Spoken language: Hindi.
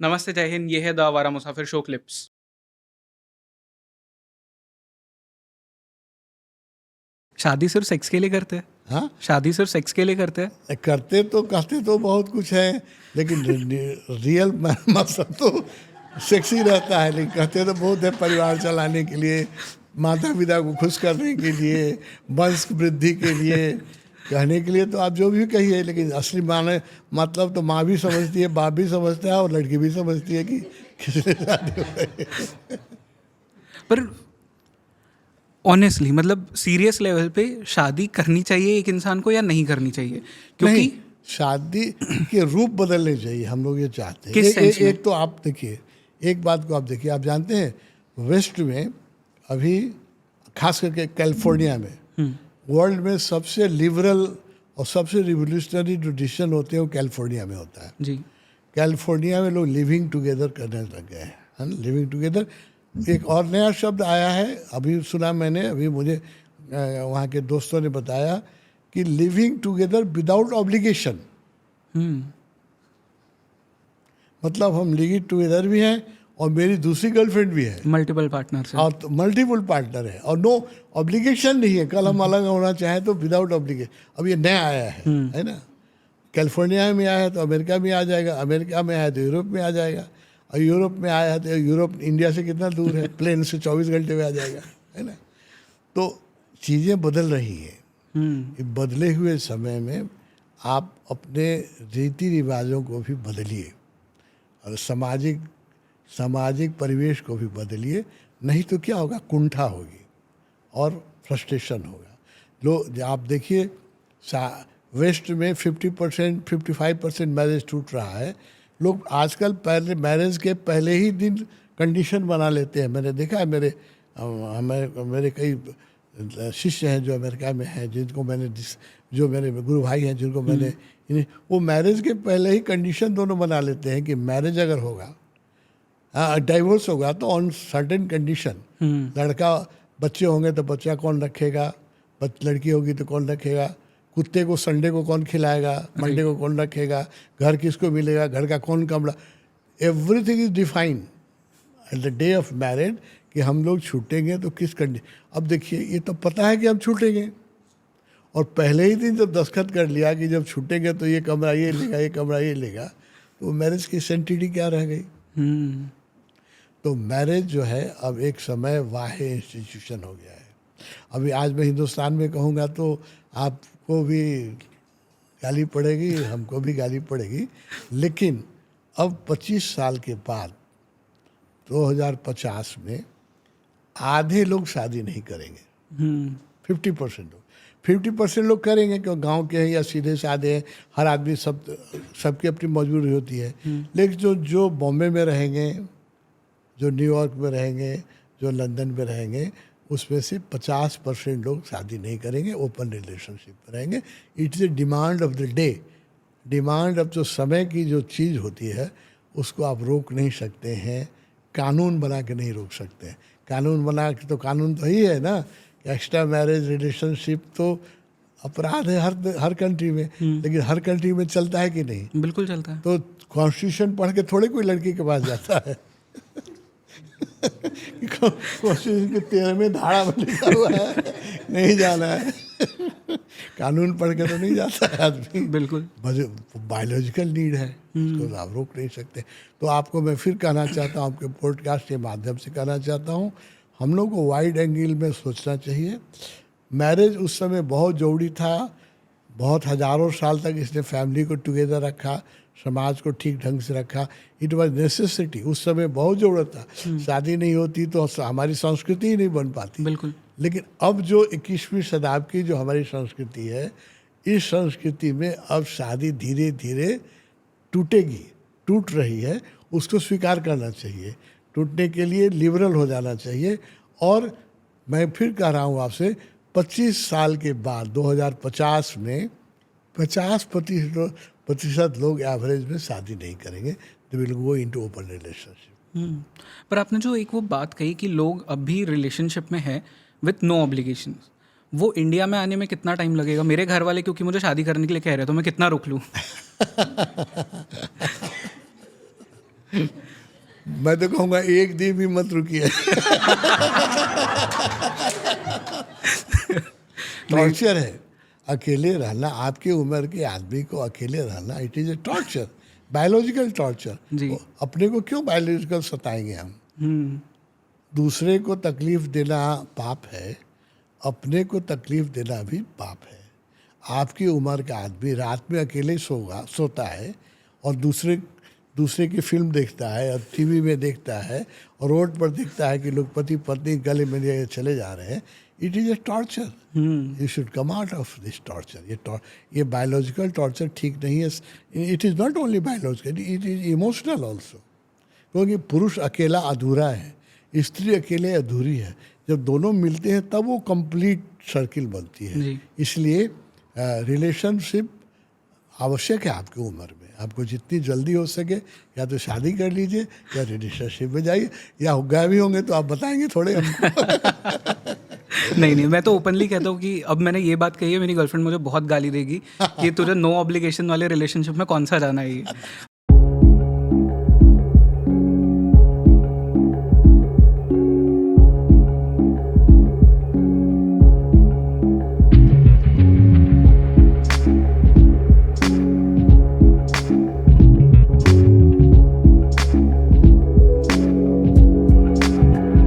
नमस्ते, जय हिंद। ये है द आवारा मुसाफिर शो क्लिप्स। शादी सिर्फ सेक्स के लिए करते हैं? हाँ, शादी सिर्फ सेक्स के लिए करते हैं? कहते तो बहुत कुछ है, लेकिन रियल मकसद तो सेक्सी रहता है। लेकिन कहते तो बहुत है, परिवार चलाने के लिए, माता पिता को खुश करने के लिए, वंश वृद्धि के लिए, कहने के लिए तो आप जो भी कहिए, लेकिन असली माने मतलब तो माँ भी समझती है, बाप भी समझता है, और लड़की भी समझती है कि किसने शादी हो रही है। पर ऑनेस्टली, मतलब सीरियस लेवल पे शादी करनी चाहिए एक इंसान को या नहीं करनी चाहिए? नहीं, क्योंकि शादी के रूप बदलने चाहिए, हम लोग ये चाहते हैं। किस सेंस में? एक तो आप देखिए, एक बात को आप देखिए, आप जानते हैं वेस्ट में अभी, खास करके कैलिफोर्निया में, वर्ल्ड में सबसे लिबरल और सबसे रिवोल्यूशनरी जो डिसीजन होते हैं वो कैलिफोर्निया में होता है। जी। कैलिफोर्निया में लोग लिविंग टुगेदर करने लग गए हैं। लिविंग टुगेदर एक और नया शब्द आया है, अभी सुना मैंने, अभी मुझे वहाँ के दोस्तों ने बताया कि लिविंग टुगेदर विदाउट ऑब्लिगेशन। मतलब हम लिविंग टुगेदर भी हैं और मेरी दूसरी गर्लफ्रेंड भी है, मल्टीपल पार्टनर से। और मल्टीपल पार्टनर है, और नो ऑब्लिगेशन नहीं है। कल हम अलग होना चाहें तो विदाउट ऑब्लिगेशन। अब ये नया आया है ना। कैलिफोर्निया में आया है तो अमेरिका में आ जाएगा, अमेरिका में आया है तो यूरोप में आ जाएगा, और यूरोप में आया है तो यूरोप इंडिया से कितना दूर है, प्लेन से 24 घंटे में आ जाएगा, है ना। तो चीज़ें बदल रही हैं। बदले हुए समय में आप अपने रीति रिवाजों को भी बदलिए, और सामाजिक परिवेश को भी बदलिए। नहीं तो क्या होगा, कुंठा होगी और फ्रस्ट्रेशन होगा। लोग, आप देखिए, वेस्ट में 50% 55% मैरिज टूट रहा है। लोग आजकल पहले मैरिज के पहले ही दिन कंडीशन बना लेते हैं। मैंने देखा है, मेरे कई शिष्य हैं जो अमेरिका में हैं, जिनको मैंने, जो मेरे गुरु भाई हैं जिनको मैंने, वो मैरिज के पहले ही कंडीशन दोनों बना लेते हैं कि मैरिज अगर होगा, डाइवोर्स होगा तो ऑन सर्टेन कंडीशन, लड़का, बच्चे होंगे तो बच्चा कौन रखेगा, लड़की होगी तो कौन रखेगा, कुत्ते को संडे को कौन खिलाएगा, मंडे को कौन रखेगा, घर किसको मिलेगा, घर का कौन कमरा, everything is defined at the day of marriage कि हम लोग छूटेंगे तो किस कंडीशन। अब देखिए, ये तो पता है कि हम छूटेंगे, और पहले ही दिन जब दस्तखत कर लिया कि जब छूटेंगे तो ये कमरा ये लेगा, ये कमरा ये लेगा, तो मैरिज की सेंटिटी क्या रह गई। तो मैरिज जो है अब एक समय वाह्य इंस्टीट्यूशन हो गया है। अभी आज मैं हिंदुस्तान में कहूँगा तो आपको भी गाली पड़ेगी, हमको भी गाली पड़ेगी, लेकिन अब 25 साल के बाद 2050 में आधे लोग शादी नहीं करेंगे। 50% लोग करेंगे, क्योंकि गांव के हैं या सीधे साधे हैं, हर आदमी सबकी अपनी मजबूरी होती है। लेकिन जो बॉम्बे में रहेंगे, जो न्यूयॉर्क में रहेंगे, जो लंदन में रहेंगे, उसमें से 50% लोग शादी नहीं करेंगे, ओपन रिलेशनशिप में रहेंगे। It is a demand of the day. Demand अब जो समय की जो चीज़ होती है उसको आप रोक नहीं सकते हैं, कानून बना के नहीं रोक सकते हैं। कानून बना के तो, कानून तो ही है ना, एक्स्ट्रा मैरिज रिलेशनशिप तो अपराध है हर कंट्री में, लेकिन हर कंट्री में चलता है कि नहीं? बिल्कुल चलता है। तो कॉन्स्टिट्यूशन पढ़ के थोड़े कोई लड़की के पास जाता है। कॉन्स्टिट्यूशन के 13वें धारा में लिखा हुआ है नहीं जाना है। कानून पढ़ के तो नहीं जाता है आदमी। बिल्कुल। बायोलॉजिकल नीड है, उसको आप रोक नहीं सकते। तो आपको मैं फिर कहना चाहता हूँ, आपके पॉडकास्ट के माध्यम से कहना चाहता हूँ, हम लोग को वाइड एंगल में सोचना चाहिए। मैरिज उस समय बहुत जरूरी था, बहुत हजारों साल तक इसने फैमिली को टुगेदर रखा, समाज को ठीक ढंग से रखा। इट वॉज नेसेसिटी, उस समय बहुत ज़रूरत था। शादी नहीं होती तो हमारी संस्कृति ही नहीं बन पाती। बिल्कुल। लेकिन अब जो 21वीं शताब्दी की जो हमारी संस्कृति है, इस संस्कृति में अब शादी धीरे धीरे टूट रही है। उसको स्वीकार करना चाहिए, टूटने के लिए लिबरल हो जाना चाहिए। और मैं फिर कह रहा हूँ आपसे, 25 साल के बाद 2050 में 50% लोग एवरेज में शादी नहीं करेंगे, they will go into open relationship. पर आपने जो एक वो बात कही कि लोग अब भी रिलेशनशिप में है विथ नो ऑब्लिगेशन, वो इंडिया में आने में कितना टाइम लगेगा? मेरे घर वाले क्योंकि मुझे शादी करने के लिए कह रहे हैं, तो मैं कितना रुक लूँ? मैं तो कहूँगा एक दिन भी मत रुकिए। टॉर्चर है अकेले रहना, आपकी उम्र के आदमी को अकेले रहना, it is a torture, biological torture. जी। अपने को क्यों बायोलॉजिकल सताएंगे हम? दूसरे को तकलीफ देना पाप है, अपने को तकलीफ देना भी पाप है। आपकी उम्र का आदमी रात में अकेले सोता है और दूसरे की फिल्म देखता है और टीवी में देखता है और रोड पर देखता है कि लोग पति पत्नी गले मिल चले जा रहे हैं। It is a torture. You should come out of this torture. ये बायोलॉजिकल टॉर्चर ठीक नहीं है। It is not only biological, it is emotional also. क्योंकि पुरुष अकेला अधूरा है, स्त्री अकेले अधूरी है। जब दोनों मिलते हैं तब वो कंप्लीट सर्किल बनती है। जी। इसलिए रिलेशनशिप आवश्यक है आपकी उम्र में। आपको जितनी जल्दी हो सके या तो शादी कर लीजिए या रिलेशनशिप में जाइए, या गए भी होंगे तो आप बताएंगे थोड़े हमको। नहीं, मैं तो ओपनली कहता हूँ कि अब मैंने ये बात कही है, मेरी गर्लफ्रेंड मुझे बहुत गाली देगी कि तुझे नो ऑब्लिगेशन वाले रिलेशनशिप में कौन सा जाना है ये।